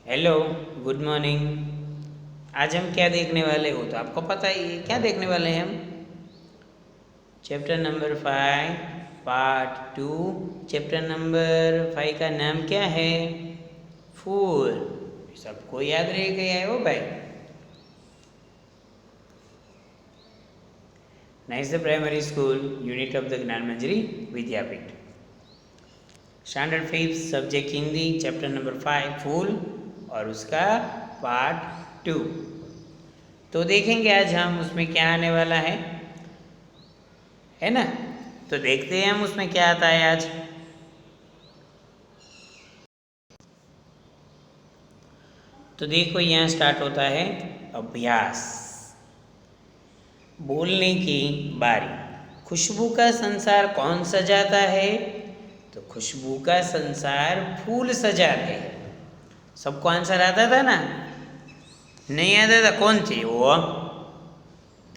Hello, good morning. आज हम क्या देखने वाले हो तो आपको पता ही है क्या देखने वाले हैं हम। Chapter number 5 part 2। Chapter number 5 का नाम क्या है? फूल। सबको याद रह गया है वो भाई। Nice primary school unit of the Gyan Manjari Vidyapeeth, standard 5 subject Hindi, chapter number 5 फूल और उसका पार्ट 2। तो देखेंगे आज हम उसमें क्या आने वाला है ना। तो देखते हैं हम उसमें क्या आता है आज। तो देखो यहाँ स्टार्ट होता है अभ्यास। बोलने की बारी। खुशबू का संसार कौन सजाता है? तो खुशबू का संसार फूल सजाते हैं। सबको आंसर आता था ना? नहीं आता था? कौन थे वो?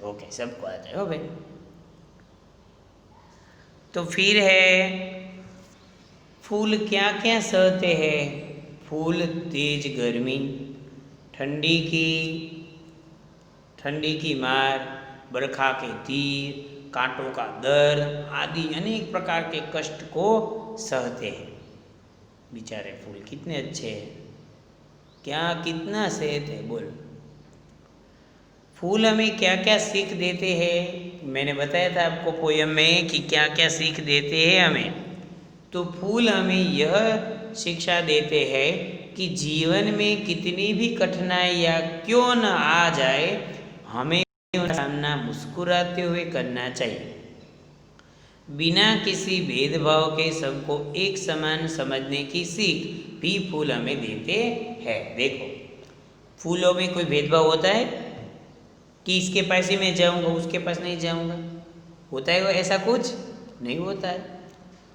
ओके, सबको आता है। ओ भाई, तो फिर है फूल क्या क्या सहते हैं? फूल तेज गर्मी, ठंडी की मार, बरखा के तीर, कांटों का दर्द आदि अनेक प्रकार के कष्ट को सहते हैं। बेचारे फूल कितने अच्छे हैं, क्या कितना सहते हैं बोल। फूल हमें क्या क्या सीख देते हैं? मैंने बताया था आपको पोयम में कि क्या क्या सीख देते हैं हमें। तो फूल हमें यह शिक्षा देते हैं कि जीवन में कितनी भी कठिनाइयाँ क्यों न आ जाए, हमें उनका सामना मुस्कुराते हुए करना चाहिए। बिना किसी भेदभाव के सबको एक समान समझने की सीख भी फूल हमें देते हैं। देखो, फूलों में कोई भेदभाव होता है कि इसके पास ही मैं जाऊंगा, उसके पास नहीं जाऊंगा? होता है वो? ऐसा कुछ नहीं होता है।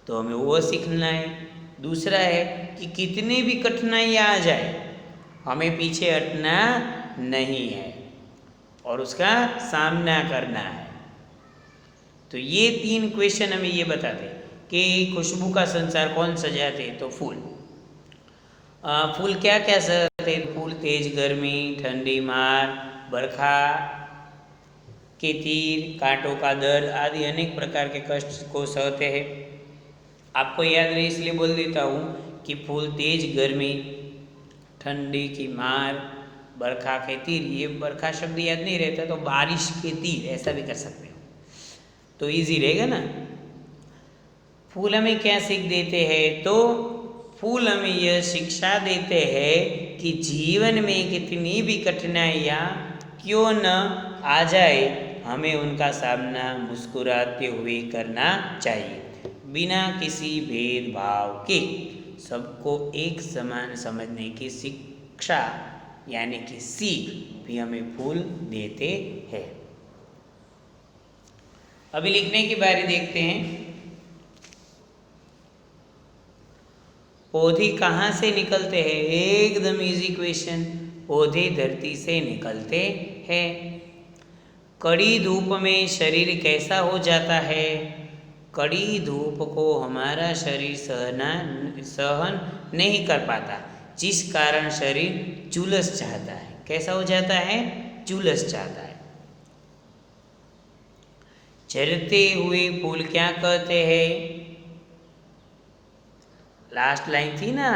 तो हमें वो सीखना है। दूसरा है कि कितनी भी कठिनाइयाँ आ जाए, हमें पीछे हटना नहीं है और उसका सामना करना है। तो ये 3 क्वेश्चन हमें ये बताते कि खुशबू का संसार कौन सजाते? तो फूल। फूल क्या क्या सहते? फूल तेज गर्मी, ठंडी मार, बरखा के तीर, कांटों का दर्द आदि अनेक प्रकार के कष्ट को सहते हैं। आपको याद रहे इसलिए बोल देता हूँ कि फूल तेज गर्मी, ठंडी की मार, बरखा के तीर। ये बरखा शब्द याद नहीं रहता तो बारिश के तीर ऐसा भी कर सकते हो, तो इजी रहेगा ना। फूल हमें क्या सीख देते हैं? तो फूल हमें यह शिक्षा देते हैं कि जीवन में कितनी भी कठिनाइयाँ क्यों न आ जाए, हमें उनका सामना मुस्कुराते हुए करना चाहिए, बिना किसी भेदभाव के सबको एक समान समझने की शिक्षा यानी कि सीख भी हमें फूल देते हैं। अभी लिखने की बारी देखते हैं। पौधे कहाँ से निकलते हैं? एकदम इजी क्वेश्चन। पौधे धरती से निकलते हैं। कड़ी धूप में शरीर कैसा हो जाता है? कड़ी धूप को हमारा शरीर सहन नहीं कर पाता, जिस कारण शरीर झुलस जाता है। कैसा हो जाता है? झुलस जाता है। झरते हुए फूल क्या कहते हैं? लास्ट लाइन थी ना,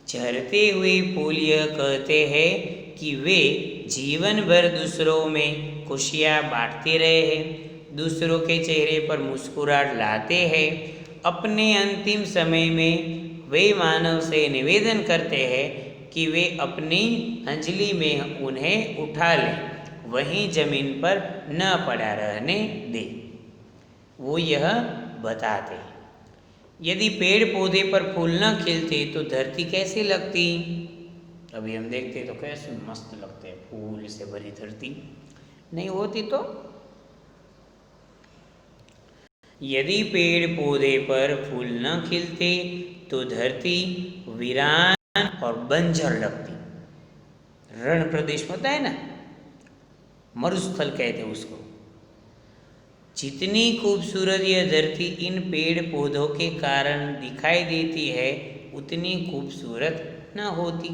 झरते हुए फूल यह कहते हैं कि वे जीवन भर दूसरों में खुशियाँ बांटते रहे हैं, दूसरों के चेहरे पर मुस्कुराहट लाते हैं। अपने अंतिम समय में वे मानव से निवेदन करते हैं कि वे अपनी अंजलि में उन्हें उठा लें, वहीं जमीन पर न पड़ा रहने दें। वो यह बताते हैं। यदि पेड़ पौधे पर फूल न खिलते तो धरती कैसी लगती? अभी हम देखते तो कैसे मस्त लगते हैं, फूल से भरी धरती नहीं होती तो। यदि पेड़ पौधे पर फूल न खिलते तो धरती वीरान और बंजर लगती। रण प्रदेश होता है ना, मरुस्थल कहते हैं उसको। जितनी खूबसूरत यह धरती इन पेड़ पौधों के कारण दिखाई देती है, उतनी खूबसूरत न होती।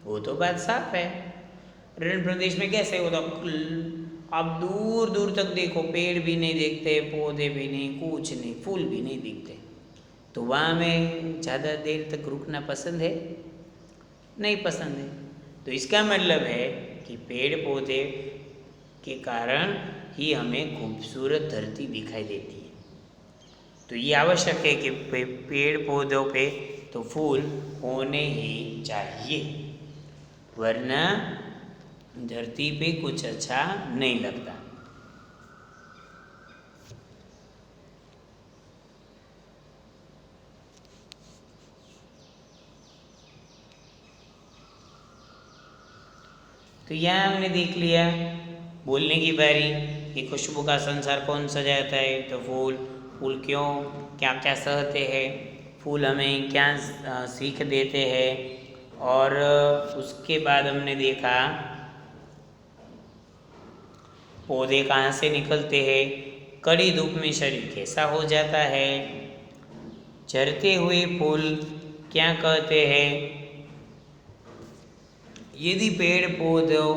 वो तो बात साफ है। रण प्रदेश में कैसे होता, आप दूर दूर तक देखो, पेड़ भी नहीं दिखते, पौधे भी नहीं, कुछ नहीं, फूल भी नहीं दिखते, तो वहाँ में ज़्यादा देर तक रुकना पसंद है? नहीं पसंद है। तो इसका मतलब है कि पेड़ पौधे के कारण ही हमें खूबसूरत धरती दिखाई देती है। तो ये आवश्यक है कि पेड़ पौधों पे तो फूल होने ही चाहिए, वरना धरती पे कुछ अच्छा नहीं लगता। तो यहाँ हमने देख लिया बोलने की बारी कि खुशबू का संसार कौन सजाता है, तो फूल। फूल क्यों, क्या क्या सहते हैं, फूल हमें क्या सीख देते हैं। और उसके बाद हमने देखा पौधे कहाँ से निकलते हैं, कड़ी धूप में शरीर कैसा हो जाता है, झरते हुए फूल क्या कहते हैं, यदि पेड़ पौधों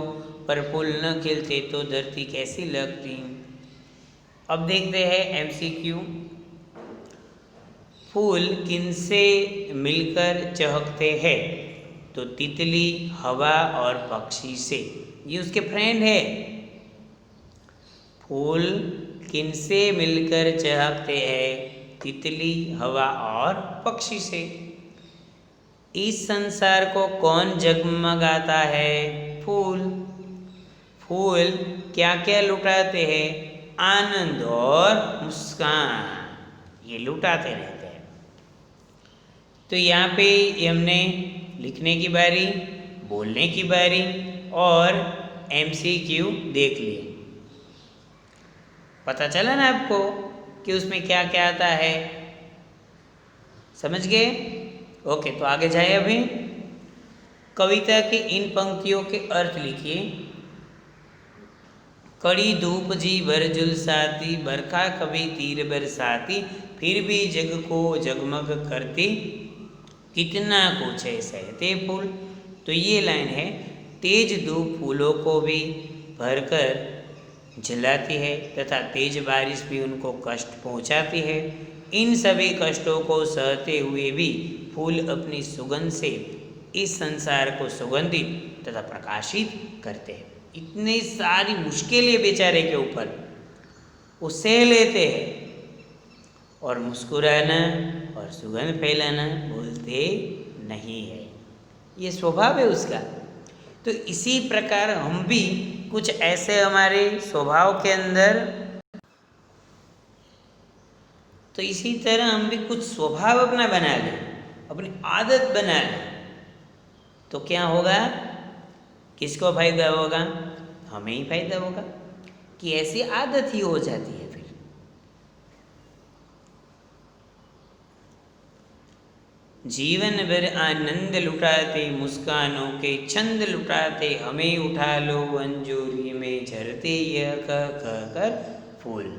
पर फूल न खिलते तो धरती कैसी लगती। अब देखते हैं एमसीक्यू। फूल किनसे मिलकर चहकते हैं, तो तितली, हवा और पक्षी से। ये उसके फ्रेंड है। फूल किनसे मिलकर चहकते हैं, तितली, हवा और पक्षी से। इस संसार को कौन जगमगाता है, फूल। फूल क्या क्या लुटाते हैं, आनंद और मुस्कान, ये लुटाते रहते हैं। तो यहाँ पे हमने लिखने की बारी, बोलने की बारी और एमसीक्यू देख लिए। पता चला ना आपको कि उसमें क्या क्या आता है, समझ गए? ओके, तो आगे जाए। अभी कविता की इन पंक्तियों के अर्थ लिखिए। कड़ी धूप जी भर झुलसाती, बरखा कभी तीर बरसाती, फिर भी जग को जगमग करती, कितना कुछ है सहते फूल। तो ये लाइन है, तेज धूप फूलों को भी भरकर जलाती है तथा तेज बारिश भी उनको कष्ट पहुंचाती है। इन सभी कष्टों को सहते हुए भी फूल अपनी सुगंध से इस संसार को सुगंधित तथा प्रकाशित करते हैं। इतनी सारी मुश्किलें बेचारे के ऊपर वो सह लेते हैं और मुस्कुराना और सुगंध फैलाना बोलते नहीं है, ये स्वभाव है उसका। तो इसी प्रकार हम भी कुछ ऐसे हमारे स्वभाव के अंदर, तो इसी तरह हम भी कुछ स्वभाव अपना बना लें, अपनी आदत बना लें, तो क्या होगा, किसको फायदा होगा, हमें ही फायदा होगा कि ऐसी आदत ही हो जाती है। फिर जीवन भर आनंद लुटाते, मुस्कानों के छंद लुटाते, हमें उठा लो अंजोरी में झरते यह कह कर फूल।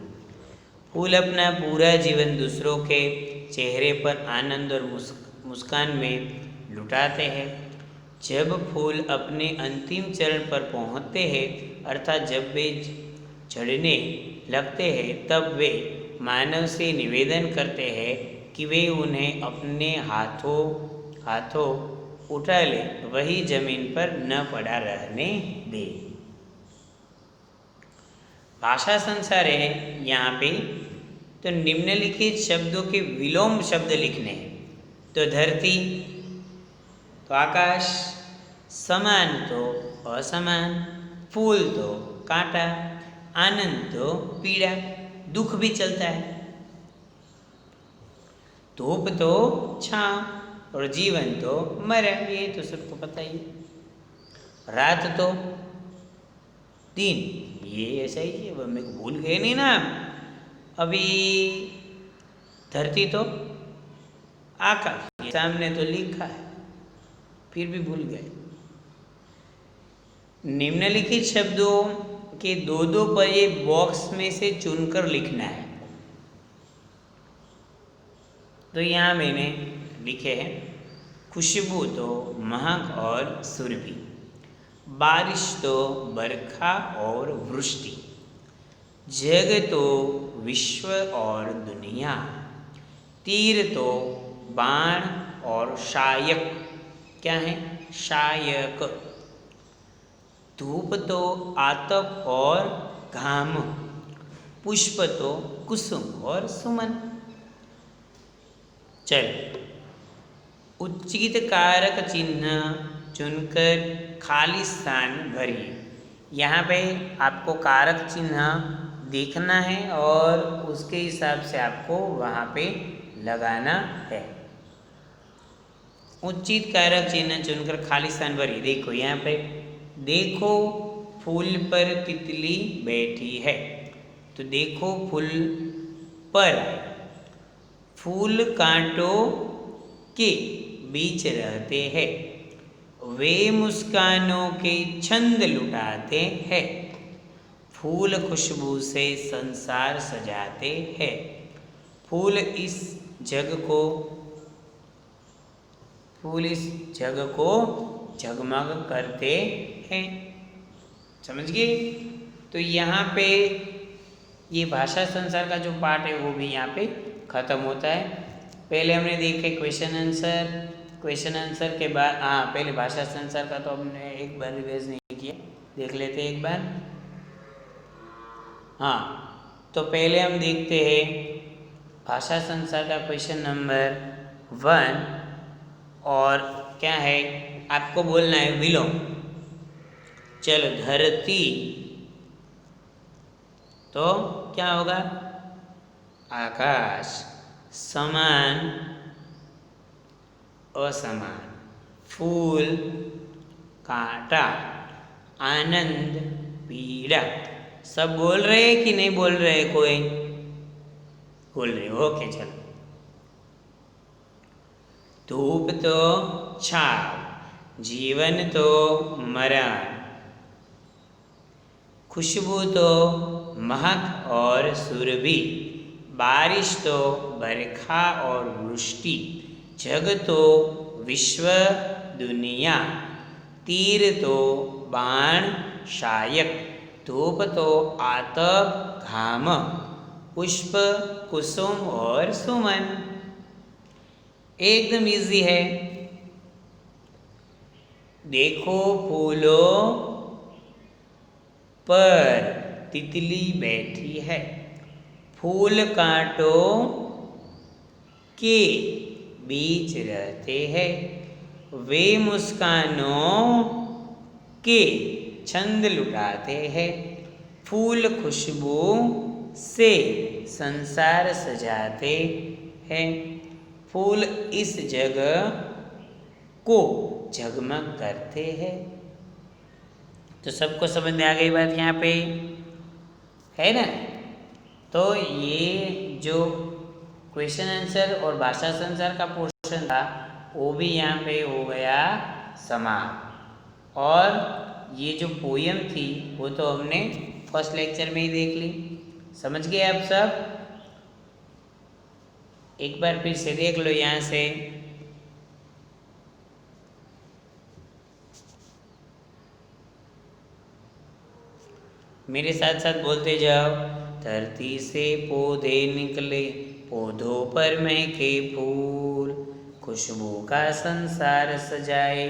फूल अपना पूरा जीवन दूसरों के चेहरे पर आनंद और मुस्कान में लुटाते हैं। जब फूल अपने अंतिम चरण पर पहुँचते हैं, अर्थात जब वे झड़ने लगते हैं, तब वे मानव से निवेदन करते हैं कि वे उन्हें अपने हाथों उठा ले, वही जमीन पर न पड़ा रहने दे। भाषा संसार है यहाँ पे, तो निम्नलिखित शब्दों के विलोम शब्द लिखने हैं। तो धरती तो आकाश, समान तो असमान, फूल तो कांटा, आनंद तो पीड़ा, दुख भी चलता है, धूप तो छाँव और जीवन तो मरण, ये तो सबको पता ही। रात तो दिन, ये ऐसा ही है, वो मेरे को भूल गए नहीं ना। अभी धरती तो आकाश, ये सामने तो लिखा है, फिर भी भूल गए। निम्नलिखित शब्दों के दो दो पये बॉक्स में से चुनकर लिखना है। तो यहाँ मैंने लिखे हैं खुशबू तो महक और सुरभि, बारिश तो बरखा और वृष्टि, जग तो विश्व और दुनिया, तीर तो बाण और शायक, क्या है शायक, धूप तो आतप और घाम, पुष्प तो कुसुम और सुमन। चलो, उचित कारक चिन्ह चुनकर खाली स्थान भरिए। यहाँ पे आपको कारक चिन्ह देखना है और उसके हिसाब से आपको वहाँ पे लगाना है। उचित कारक चिन्ह चुनकर खाली स्थान भरिए। देखो यहाँ पे, देखो फूल पर तितली बैठी है, तो देखो फूल पर, फूल कांटों के बीच रहते हैं, वे मुस्कानों के छंद लुटाते हैं, फूल खुशबू से संसार सजाते हैं, फूल इस जग को जगमग करते हैं। समझ गए? तो यहाँ पे ये भाषा संसार का जो पार्ट है वो भी यहाँ पे ख़त्म होता है। पहले हमने देखे क्वेश्चन आंसर के बाद, हाँ पहले भाषा संसार का तो हमने एक बार रिवाइज नहीं किया, देख लेते हैं एक बार। हाँ, तो पहले हम देखते हैं भाषा संसार का क्वेश्चन नंबर 1, और क्या है आपको बोलना है विलोम। चलो, धरती तो क्या होगा आकाश, समान असमान, फूल कांटा, आनंद पीड़ा। सब बोल रहे हैं कि नहीं बोल रहे? कोई बोल रहे? ओके चलो। धूप तो छाव, जीवन तो मरण, खुशबू तो महक और सुरभि, बारिश तो बरखा और वृष्टि, जग तो विश्व दुनिया, तीर तो बाण शायक, धूप तो आतप घाम, पुष्प कुसुम और सुमन। एकदम इजी है। देखो फूलों पर तितली बैठी है, फूल कांटों के बीच रहते हैं, वे मुस्कानों के छंद लुटाते हैं, फूल खुशबू से संसार सजाते हैं, फूल इस जगह को जगमग करते हैं। तो सबको समझ में आ गई बात यहाँ पे, है ना? तो ये जो क्वेश्चन आंसर और भाषा संसार का पोर्शन था वो भी यहाँ पे हो गया समाप्त। और ये जो पोयम थी वो तो हमने फर्स्ट लेक्चर में ही देख ली। समझ गए आप सब? एक बार फिर से देख लो यहाँ से। मेरे साथ साथ बोलते जाओ। धरती से पौधे निकले, पौधों पर महके फूल, खुशबू का संसार सजाए,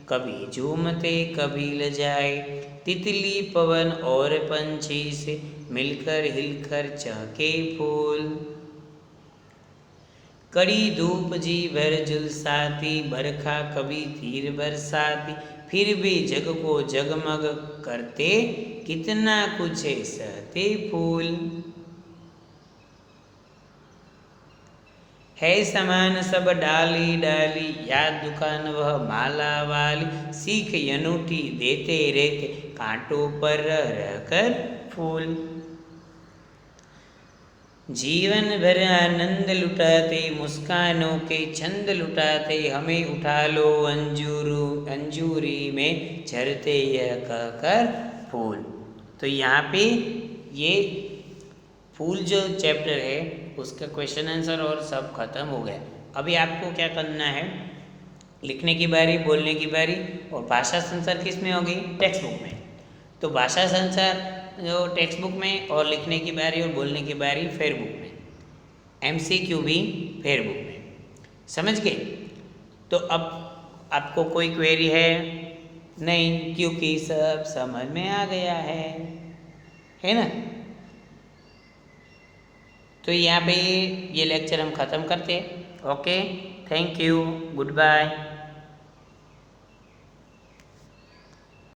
कभी झूमते कभी लजाए, तितली पवन और पंछी से मिलकर हिलकर चहके फूल, कड़ी धूप जी भर झुलसाती, बरखा कभी तीर बरसाती, फिर भी जग को जगमग करते, कितना कुछ है सहते फूल, है समान सब डाली डाली, याद दुकान वह माला वाली, सीख अनूठी देते रहते, कांटों पर रह कर फूल, जीवन भर आनंद लुटाते, मुस्कानों के छंद लुटाते, हमें उठा लो अंजूरी में झरते यह कहकर फूल। तो यहाँ पे ये फूल जो चैप्टर है उसका क्वेश्चन आंसर और सब खत्म हो गया। अभी आपको क्या करना है, लिखने की बारी, बोलने की बारी, और भाषा संचार किस में होगी? टेक्स्ट बुक में। तो भाषा संचार जो टेक्स्ट बुक में, और लिखने की बारी और बोलने की बारी फेयर बुक में, MCQ भी फेयर बुक में। समझ गए? तो अब आपको कोई क्वेरी है? नहीं, क्योंकि सब समझ में आ गया है ना? तो यहाँ पे ये लेक्चर हम ख़त्म करते हैं। Okay, thank you, good bye.